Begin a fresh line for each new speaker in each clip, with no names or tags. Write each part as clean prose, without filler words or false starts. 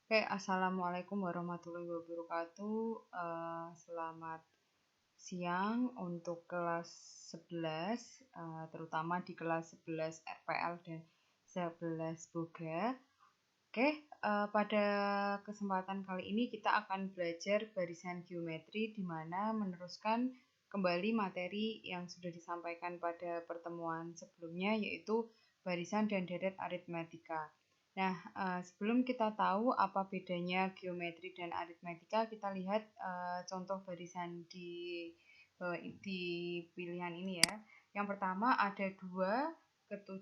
Oke, Assalamualaikum warahmatullahi wabarakatuh. Selamat siang untuk kelas 11, terutama di kelas 11 RPL dan 11 Boga. Oke, pada kesempatan kali ini kita akan belajar barisan geometri, di mana meneruskan kembali materi yang sudah disampaikan pada pertemuan sebelumnya, yaitu barisan dan deret aritmetika. Nah, sebelum kita tahu apa bedanya geometri dan aritmetika, kita lihat contoh barisan di pilihan ini ya. Yang pertama ada 2 ke 7,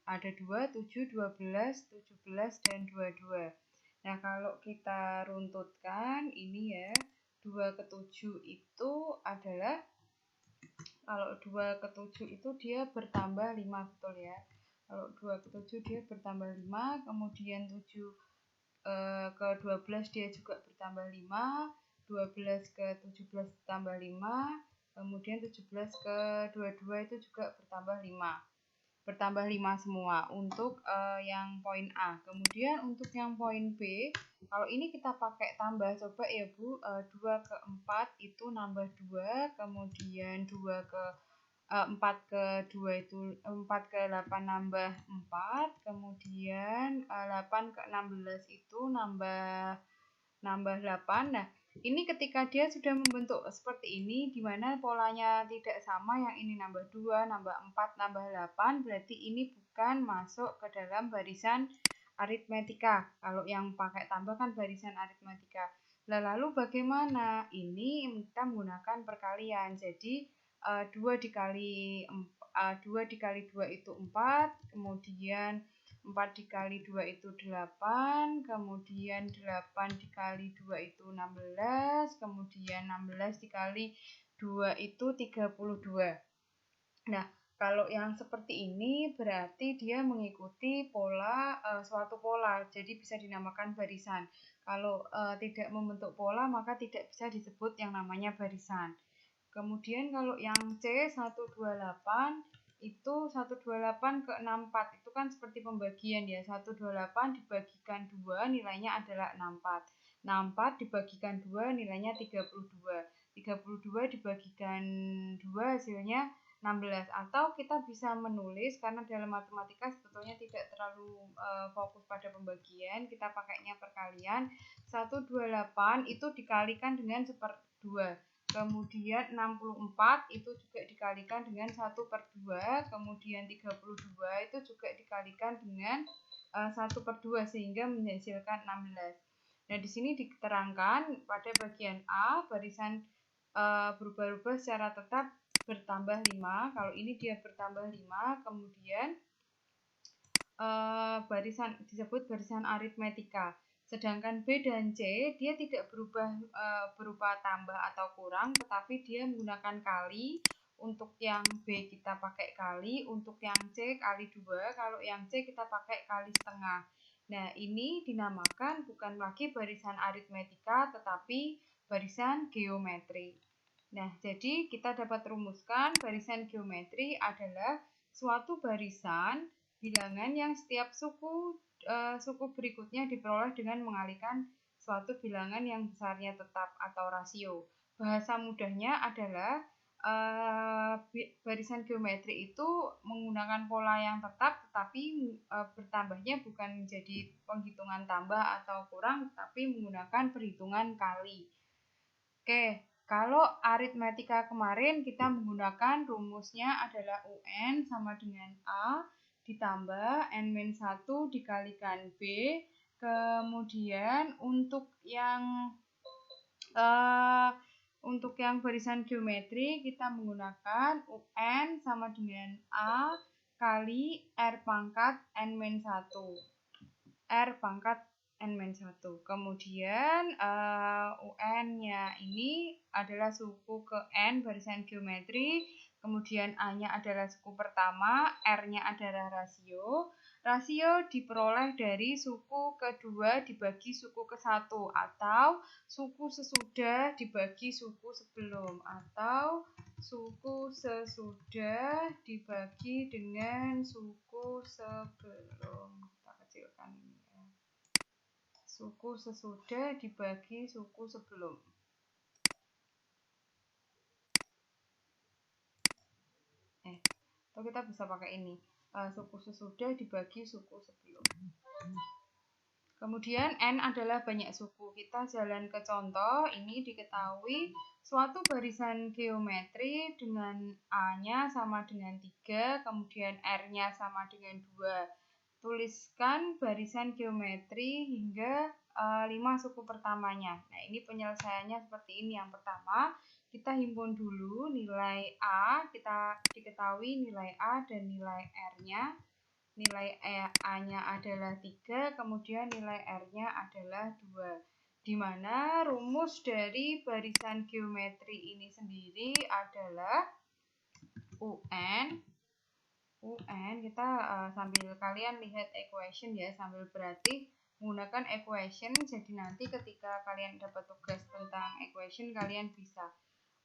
ada 2, 7, 12, 17, dan 22. Nah, kalau kita runtutkan ini ya, 2 ke 7 itu adalah, kalau 2 ke 7 itu dia bertambah 5, betul ya. Kalau 2 ke 7 dia bertambah 5, kemudian 7 ke 12 dia juga bertambah 5, 12 ke 17 bertambah 5, kemudian 17 ke 22 itu juga bertambah 5. Bertambah 5 semua untuk yang poin A. Kemudian untuk yang poin B, kalau ini kita pakai tambah, coba ya Bu, 2 ke 4 itu nambah 2, kemudian 2 ke 4 ke 2 itu 4 ke 8 nambah 4, kemudian 8 ke 16 itu nambah 8. Nah, ini ketika dia sudah membentuk seperti ini, di mana polanya tidak sama, yang ini nambah 2, nambah 4, nambah 8, berarti ini bukan masuk ke dalam barisan aritmetika. Kalau yang pakai tambah kan barisan aritmetika. Lalu bagaimana? Ini kita menggunakan perkalian. Jadi 2 dikali 2 itu 4, kemudian 4 dikali 2 itu 8, kemudian 8 dikali 2 itu 16, kemudian 16 dikali 2 itu 32. Nah, kalau yang seperti ini berarti dia mengikuti pola, suatu pola, jadi bisa dinamakan barisan. Kalau tidak membentuk pola, maka tidak bisa disebut yang namanya barisan. Kemudian kalau yang C 128 itu 128 ke 64 itu kan seperti pembagian ya. 128 dibagikan 2 nilainya adalah 64. 64 dibagikan 2 nilainya 32. 32 dibagikan 2 hasilnya 16. Atau kita bisa menulis, karena dalam matematika sebetulnya tidak terlalu fokus pada pembagian, kita pakainya perkalian. 128 itu dikalikan dengan 1/2. Kemudian 64 itu juga dikalikan dengan 1/2, kemudian 32 itu juga dikalikan dengan 1/2 sehingga menghasilkan 16. Nah, di sini diterangkan pada bagian A, barisan berubah-ubah secara tetap bertambah 5. Kalau ini dia bertambah 5, kemudian barisan disebut barisan aritmetika. Sedangkan B dan C dia tidak berubah berupa tambah atau kurang, tetapi dia menggunakan kali. Untuk yang B kita pakai kali, untuk yang C kali 2, kalau yang C kita pakai kali setengah. Nah, ini dinamakan bukan lagi barisan aritmetika, tetapi barisan geometri. Nah, jadi kita dapat rumuskan barisan geometri adalah suatu barisan bilangan yang setiap suku berikutnya diperoleh dengan mengalihkan suatu bilangan yang besarnya tetap atau rasio. Bahasa mudahnya adalah barisan geometri itu menggunakan pola yang tetap, tetapi bertambahnya bukan menjadi penghitungan tambah atau kurang, tapi menggunakan perhitungan kali. Oke, kalau aritmetika kemarin kita menggunakan rumusnya adalah UN sama dengan A ditambah N-1 dikalikan B. Kemudian untuk yang barisan geometri kita menggunakan UN sama dengan A kali R pangkat N-1. R pangkat N-1. Kemudian UN-nya ini adalah suku ke N barisan geometri, kemudian A-nya adalah suku pertama, R-nya adalah rasio. Rasio diperoleh dari suku kedua dibagi suku ke-1, atau suku sesudah dibagi suku sebelum, atau suku sesudah dibagi dengan suku sebelum. Kita kecilkan ini. Suku sesudah dibagi suku sebelum. Atau kita bisa pakai ini. Suku sesudah dibagi suku sebelum. Kemudian N adalah banyak suku. Kita jalan ke contoh. Ini diketahui suatu barisan geometri dengan A-nya sama dengan 3, kemudian R-nya sama dengan 2. Tuliskan barisan geometri hingga 5 suku pertamanya. Nah, ini penyelesaiannya seperti ini. Yang pertama, kita himpun dulu nilai A. Kita diketahui nilai A dan nilai R-nya. Nilai A-nya adalah 3, kemudian nilai R-nya adalah 2. Di mana rumus dari barisan geometri ini sendiri adalah UN. Kita sambil kalian lihat equation ya, sambil berarti menggunakan equation. Jadi nanti ketika kalian dapat tugas tentang equation, kalian bisa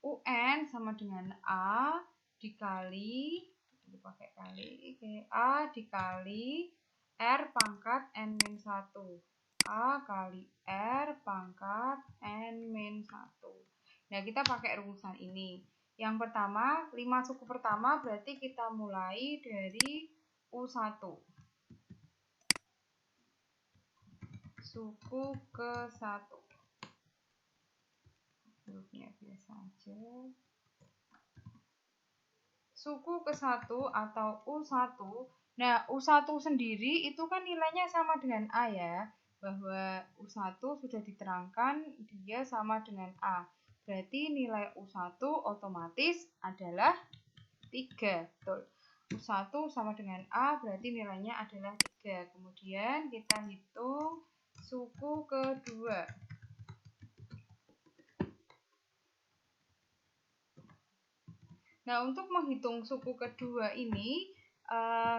UN sama dengan A dikali, dipakai kali, A dikali R pangkat N-1. A kali R pangkat N-1. Nah, kita pakai rumusan ini. Yang pertama, 5 suku pertama berarti kita mulai dari U1. Suku ke-1. Hurufnya biasa aja. Suku ke-1 atau U1. Nah, U1 sendiri itu kan nilainya sama dengan A ya. Bahwa U1 sudah diterangkan dia sama dengan A. Berarti nilai U1 otomatis adalah 3. Betul. U1 sama dengan A berarti nilainya adalah 3. Kemudian kita hitung suku kedua. Nah, untuk menghitung suku kedua ini,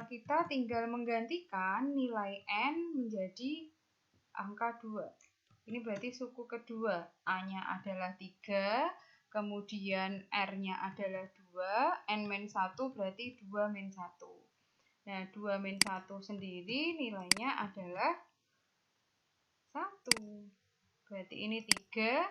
kita tinggal menggantikan nilai N menjadi angka 2. Ini berarti suku kedua. A-nya adalah 3, kemudian R-nya adalah 2, N-1 berarti 2-1. Nah, 2-1 sendiri nilainya adalah 1. Berarti ini 3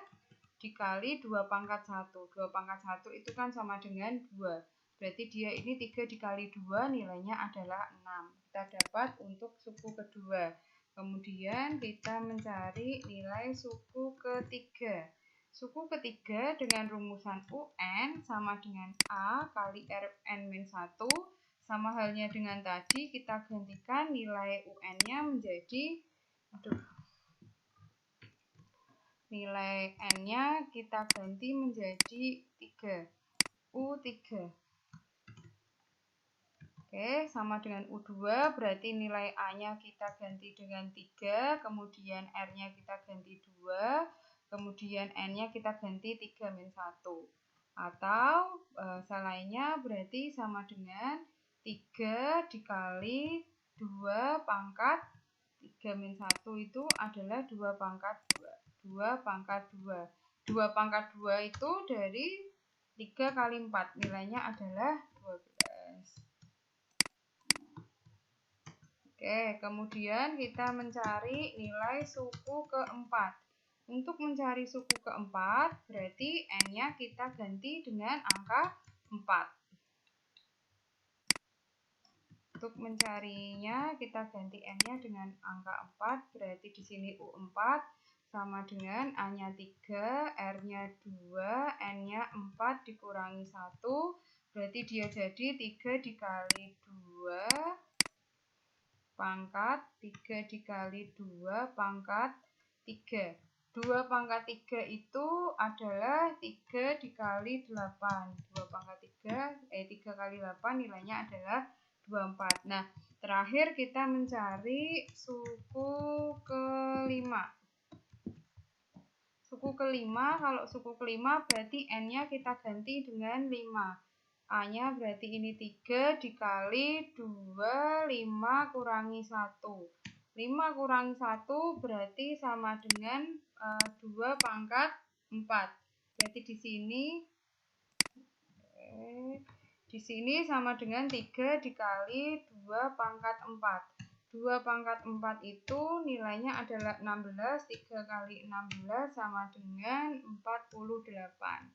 dikali 2 pangkat 1. 2 pangkat 1 itu kan sama dengan 2. Berarti dia ini 3 dikali 2 nilainya adalah 6. Kita dapat untuk suku kedua. Kemudian kita mencari nilai suku ketiga. Suku ketiga dengan rumusan UN sama dengan A kali Rn-1. Sama halnya dengan tadi, kita gantikan nilai UN-nya menjadi, nilai N-nya kita ganti menjadi 3. U3. Oke, sama dengan U2, berarti nilai A-nya kita ganti dengan 3, kemudian R-nya kita ganti 2, kemudian N-nya kita ganti 3-1. Atau selainnya berarti sama dengan 3 dikali 2 pangkat 3-1 itu adalah 2 pangkat 2. 2 pangkat 2. 2 pangkat 2 itu dari 3 kali 4. Nilainya adalah 12. Oke, kemudian kita mencari nilai suku keempat. Untuk mencari suku keempat, berarti N-nya kita ganti dengan angka 4. Untuk mencarinya, kita ganti N-nya dengan angka 4, berarti di sini U4 sama dengan A-nya 3, R-nya 2, N-nya 4 dikurangi 1, berarti dia jadi 3 dikali 2 pangkat 3 dikali 2 pangkat 3. 2 pangkat 3 itu adalah 3 dikali 8. 2 pangkat 3, 3 kali 8 nilainya adalah 24. Nah, terakhir kita mencari suku kelima. Suku kelima, kalau suku kelima berarti N-nya kita ganti dengan 5. A-nya berarti ini 3 dikali 2, 5 kurangi 1. 5 kurangi 1 berarti sama dengan 2 pangkat 4. Berarti di sini sama dengan 3 dikali 2 pangkat 4. 2 pangkat 4 itu nilainya adalah 16, 3 kali 16 sama dengan 48.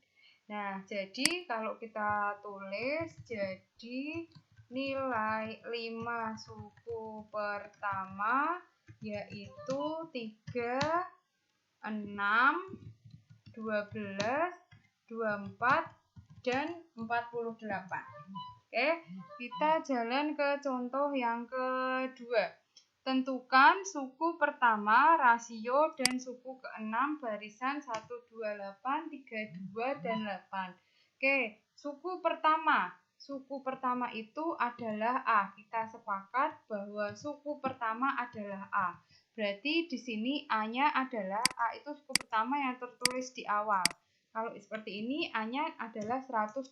Nah, jadi kalau kita tulis, jadi nilai 5 suku pertama yaitu 3, 6, 12, 24, dan 48. Oke, kita jalan ke contoh yang kedua. Tentukan suku pertama, rasio, dan suku ke-6 barisan 1, 2, 8, 3, 2, dan 8. Oke, suku pertama. Suku pertama itu adalah A. Kita sepakat bahwa suku pertama adalah A. Berarti di sini A-nya adalah A itu suku pertama yang tertulis di awal. Kalau seperti ini, A-nya adalah 128.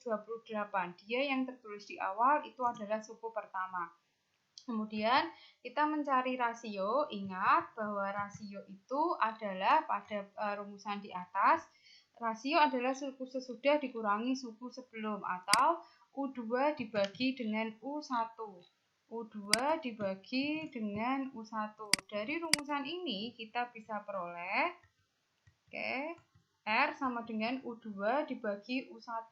Dia yang tertulis di awal itu adalah suku pertama. Kemudian kita mencari rasio. Ingat bahwa rasio itu adalah pada rumusan di atas. Rasio adalah suku sesudah dikurangi suku sebelum atau U2 dibagi dengan U1. U2 dibagi dengan U1. Dari rumusan ini kita bisa peroleh R sama dengan U2 dibagi U1.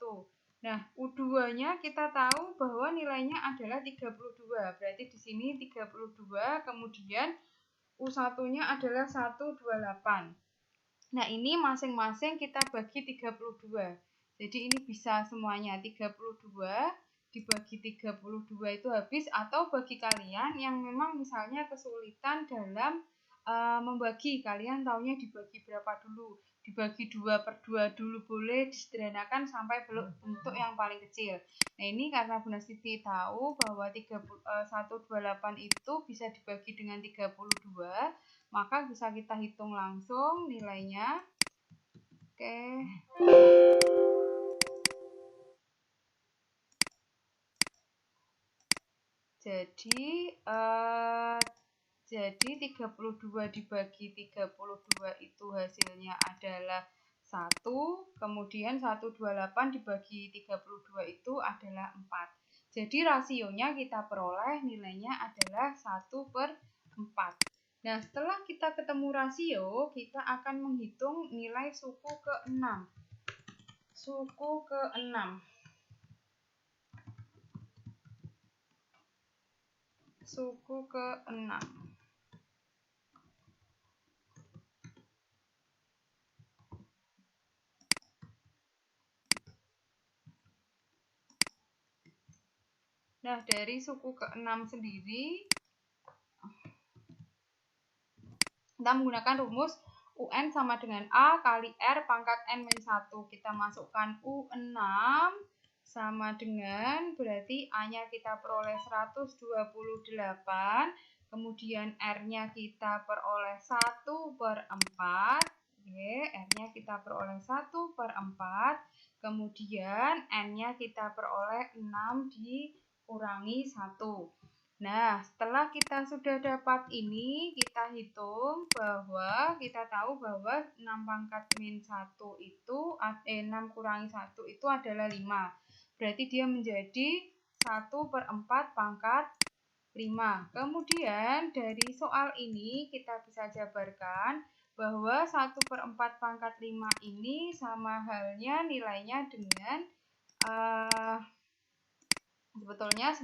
Nah, U2-nya kita tahu bahwa nilainya adalah 32. Berarti di sini 32, kemudian U1-nya adalah 128. Nah, ini masing-masing kita bagi 32. Jadi ini bisa semuanya 32 dibagi 32 itu habis, atau bagi kalian yang memang misalnya kesulitan dalam membagi, kalian taunya dibagi berapa dulu, dibagi 2/2 dulu boleh, disederhanakan sampai bentuk yang paling kecil. Nah, ini karena Bunda Siti tahu bahwa 128 itu bisa dibagi dengan 32, maka bisa kita hitung langsung nilainya. Oke. Jadi 32 dibagi 32 itu hasilnya adalah 1, kemudian 128 dibagi 32 itu adalah 4. Jadi rasionya kita peroleh nilainya adalah 1/4. Nah, setelah kita ketemu rasio, kita akan menghitung nilai suku ke-6. Suku ke-6. Suku ke-6. Nah, dari suku ke-6 sendiri, kita menggunakan rumus UN sama dengan A kali R pangkat N-1. Kita masukkan U6 sama dengan, berarti A-nya kita peroleh 128, kemudian R-nya kita peroleh 1/4, R-nya kita peroleh 1/4, kemudian N-nya kita peroleh 6 dikurangi 1. Nah, setelah kita sudah dapat ini, kita hitung bahwa kita tahu bahwa 6 pangkat min 1 itu 6 kurangi 1 itu adalah 5. Berarti dia menjadi 1/4 pangkat 5. Kemudian dari soal ini kita bisa jabarkan bahwa 1/4 pangkat 5 ini sama halnya nilainya dengan sebetulnya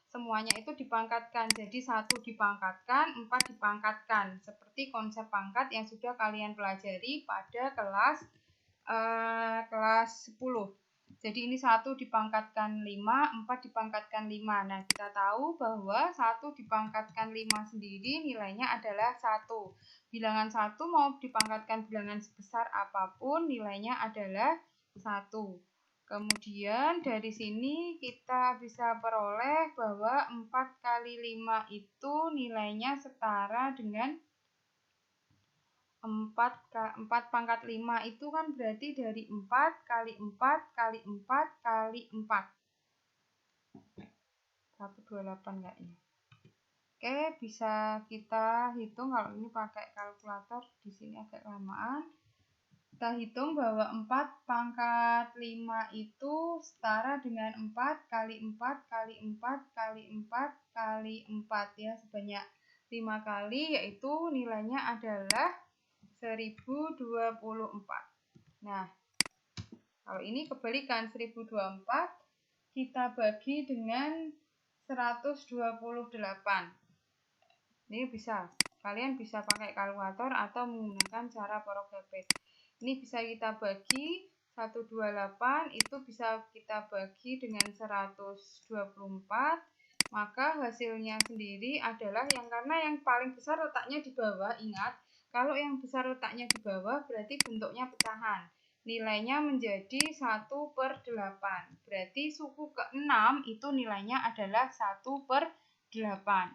semuanya itu dipangkatkan, jadi 1 dipangkatkan, 4 dipangkatkan, seperti konsep pangkat yang sudah kalian pelajari pada kelas 10. Jadi ini 1 dipangkatkan 5, 4 dipangkatkan 5. Nah, kita tahu bahwa 1 dipangkatkan 5 sendiri nilainya adalah 1. Bilangan 1 mau dipangkatkan bilangan sebesar apapun nilainya adalah 1. Kemudian dari sini kita bisa peroleh bahwa 4 kali 5 itu nilainya setara dengan 4 pangkat 5 itu kan berarti dari 4 kali 4 kali 4 kali 4. 128 enggak ya? Oke, bisa kita hitung kalau ini pakai kalkulator, di sini agak lamaan. Kita hitung bahwa 4 pangkat 5 itu setara dengan 4 kali 4 kali 4 kali 4 kali 4 ya, sebanyak 5 kali, yaitu nilainya adalah 1024. Nah, kalau ini kebalikan, 1024 kita bagi dengan 128. Ini bisa, kalian bisa pakai kalkulator atau menggunakan cara porogapet. Ini bisa kita bagi 128 itu bisa kita bagi dengan 124, maka hasilnya sendiri adalah karena yang paling besar letaknya di bawah. Ingat, kalau yang besar letaknya di bawah berarti bentuknya pecahan. Nilainya menjadi 1/8. Berarti suku ke-6 itu nilainya adalah 1/8.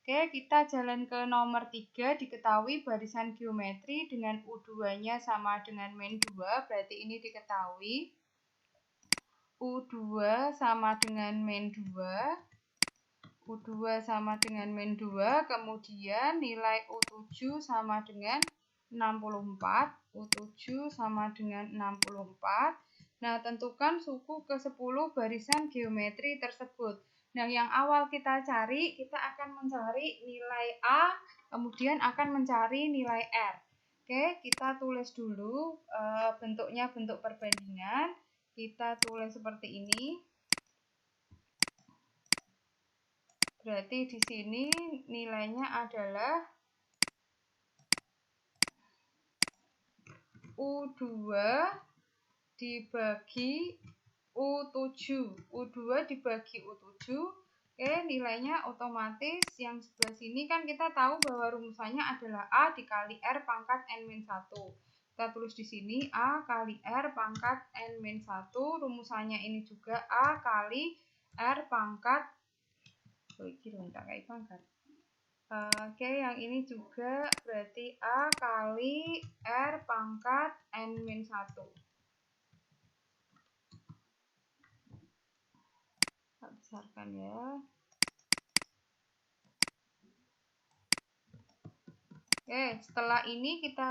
Oke, kita jalan ke nomor 3. Diketahui barisan geometri dengan U2-nya sama dengan min 2. Berarti ini diketahui. U2 sama dengan min 2. U2 sama dengan min 2. Kemudian nilai U7 sama dengan 64. U7 sama dengan 64. Nah, tentukan suku ke-10 barisan geometri tersebut. Nah, yang awal kita cari, kita akan mencari nilai A, kemudian akan mencari nilai R. Oke, kita tulis dulu bentuknya bentuk perbandingan. Kita tulis seperti ini. Berarti di sini nilainya adalah U2 dibagi U7. U2 dibagi U7. Oke, nilainya otomatis yang sebelah sini kan kita tahu bahwa rumusannya adalah A dikali R pangkat N-1. Kita tulis di sini A kali R pangkat N-1. Rumusannya ini juga A kali R pangkat. Oke, yang ini juga berarti A kali R pangkat N-1. Kita besarkan ya. Oke, setelah ini kita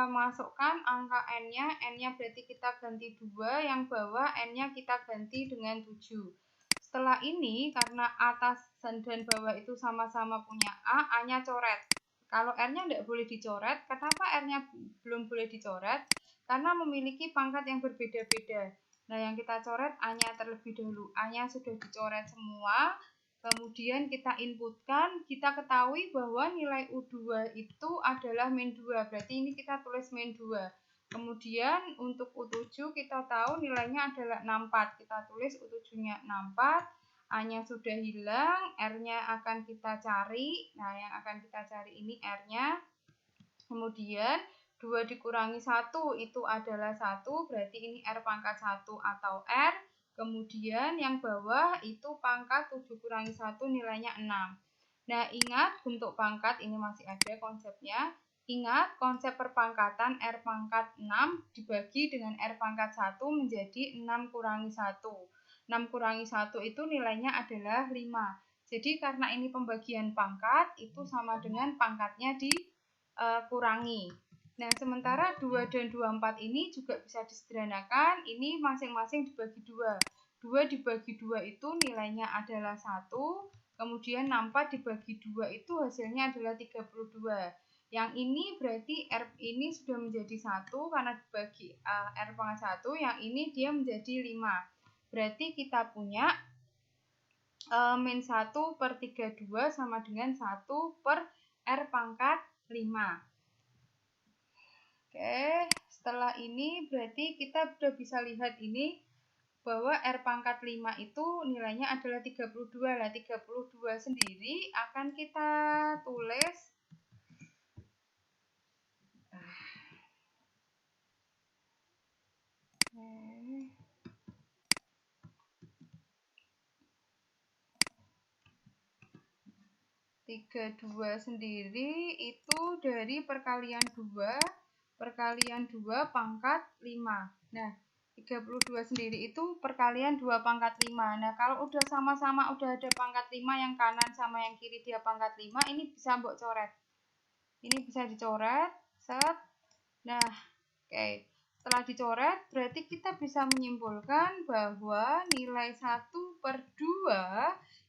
masukkan angka N-nya. N-nya berarti kita ganti 2, yang bawah N-nya kita ganti dengan 7. Setelah ini, karena atas dan bawah itu sama-sama punya A, A-nya coret. Kalau R-nya tidak boleh dicoret, kenapa R-nya belum boleh dicoret? Karena memiliki pangkat yang berbeda-beda. Nah, yang kita coret A-nya terlebih dahulu. A-nya sudah dicoret semua. Kemudian kita inputkan, kita ketahui bahwa nilai U2 itu adalah min 2. Berarti ini kita tulis min 2. Kemudian untuk U7 kita tahu nilainya adalah 64. Kita tulis U7-nya 64. A-nya sudah hilang, R-nya akan kita cari. Nah, yang akan kita cari ini R-nya. Kemudian 2 dikurangi 1 itu adalah 1. Berarti ini R pangkat 1 atau R. Kemudian yang bawah itu pangkat 7 kurangi 1 nilainya 6. Nah, ingat bentuk pangkat ini masih ada konsepnya. Ingat konsep perpangkatan R pangkat 6 dibagi dengan R pangkat 1 menjadi 6 kurangi 1. 6 kurangi 1 itu nilainya adalah 5. Jadi karena ini pembagian pangkat, itu sama dengan pangkatnya dikurangi. Nah, sementara 2 dan 24 ini juga bisa disederhanakan. Ini masing-masing dibagi 2. 2 dibagi 2 itu nilainya adalah 1. Kemudian 64 dibagi 2 itu hasilnya adalah 32. Yang ini berarti R ini sudah menjadi 1 karena dibagi R pangkat 1. Yang ini dia menjadi 5. Berarti kita punya min 1/32 sama dengan 1/R pangkat 5. Oke, setelah ini berarti kita sudah bisa lihat ini bahwa R pangkat 5 itu nilainya adalah 32. Nah, 32 sendiri akan kita tulis Tiga 2 sendiri itu dari perkalian 2 pangkat 5. Nah, 32 sendiri itu perkalian 2 pangkat 5. Nah, kalau udah sama-sama udah ada pangkat 5, yang kanan sama yang kiri dia pangkat 5, ini bisa mbok coret. Ini bisa dicoret, set. Nah, oke. Setelah dicoret, berarti kita bisa menyimpulkan bahwa nilai 1/2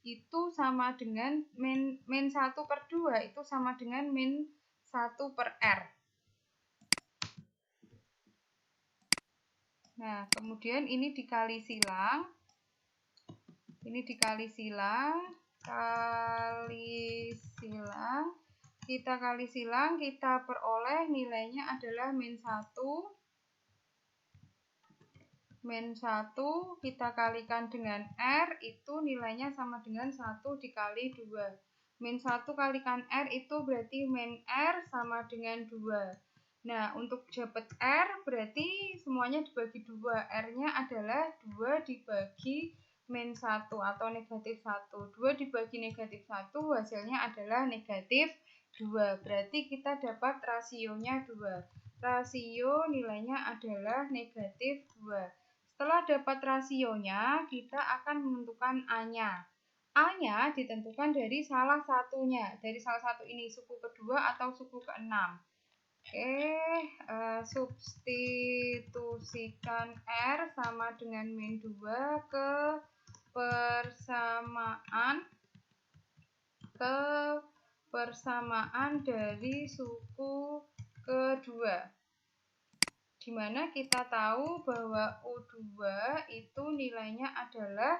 itu sama dengan min 1/2 itu sama dengan min 1/R. Nah, kemudian ini dikali silang. Ini dikali silang, kita kali silang, kita peroleh nilainya adalah min 1. Min 1 kita kalikan dengan R, itu nilainya sama dengan 1 dikali 2. Min 1 kalikan R itu berarti min R sama dengan 2. Nah, untuk dapat R berarti semuanya dibagi 2. R-nya adalah 2 dibagi min 1 atau negatif 1. 2 dibagi negatif 1 hasilnya adalah negatif 2. Berarti kita dapat rasionya 2. Rasio nilainya adalah negatif 2. Setelah dapat rasionya, kita akan menentukan A-nya. A-nya ditentukan dari salah satunya. Dari salah satu ini, suku kedua atau suku keenam. Substitusikan R sama dengan min 2 ke persamaan dari suku kedua. Di mana kita tahu bahwa U2 itu nilainya adalah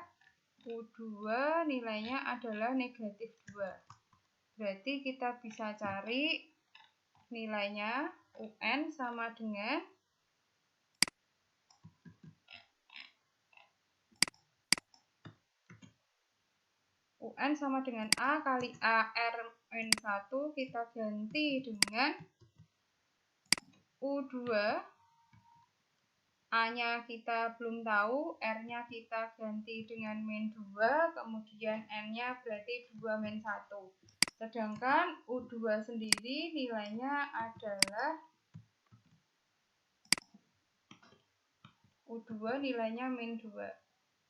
negatif 2. Berarti kita bisa cari nilainya UN sama dengan A kali AR min 1, kita ganti dengan U2. A-nya kita belum tahu, R-nya kita ganti dengan min 2, kemudian N-nya berarti 2 min 1. Sedangkan U2 sendiri nilainya adalah min 2.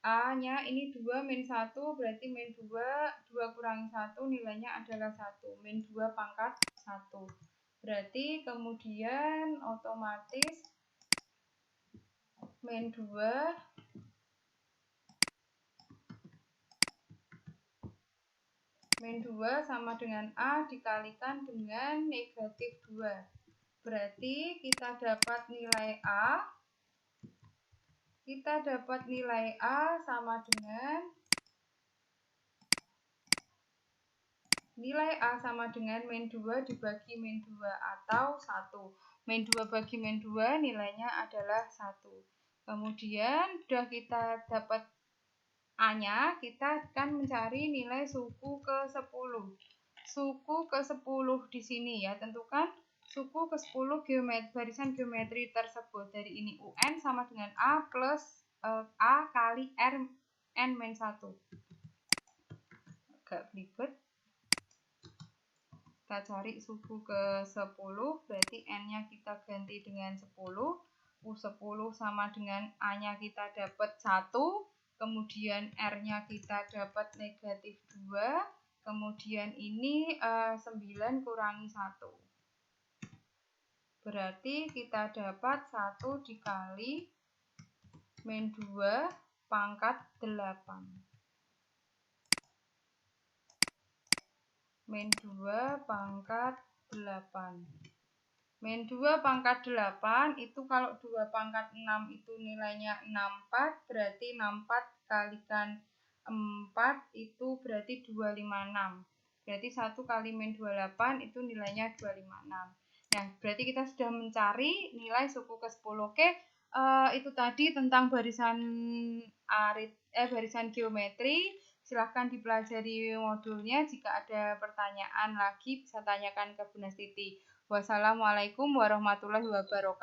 A-nya ini 2 min 1, berarti min 2, 2 kurangi 1 nilainya adalah 1. Min 2 pangkat 1. Berarti kemudian otomatis min 2 sama dengan A dikalikan dengan negatif 2. Berarti kita dapat nilai A. Sama dengan min 2 dibagi min 2 atau 1. Min 2 bagi min 2 nilainya adalah 1. Kemudian sudah kita dapat A-nya, kita akan mencari nilai suku ke-10. Suku ke-10 di sini ya, tentukan suku ke-10 barisan geometri tersebut. Dari ini UN sama dengan A plus A kali R N min 1. Agak belibet. Kita cari suku ke-10, berarti N-nya kita ganti dengan 10. U10 sama dengan A-nya kita dapat 1. Kemudian R-nya kita dapat negatif 2. Kemudian ini 9 kurangi 1. Berarti kita dapat 1 dikali min 2 pangkat 8. Min 2 pangkat 8. Min 2 pangkat 8 itu kalau 2 pangkat 6 itu nilainya 64. Berarti 64 kalikan 4 itu berarti 256. Berarti 1 kali min 28 itu nilainya 256. Nah, berarti kita sudah mencari nilai suku ke-10. Oke, itu tadi tentang barisan geometri. Silahkan dipelajari modulnya. Jika ada pertanyaan lagi bisa tanyakan ke Bu Nastiti. Wassalamualaikum warahmatullahi wabarakatuh.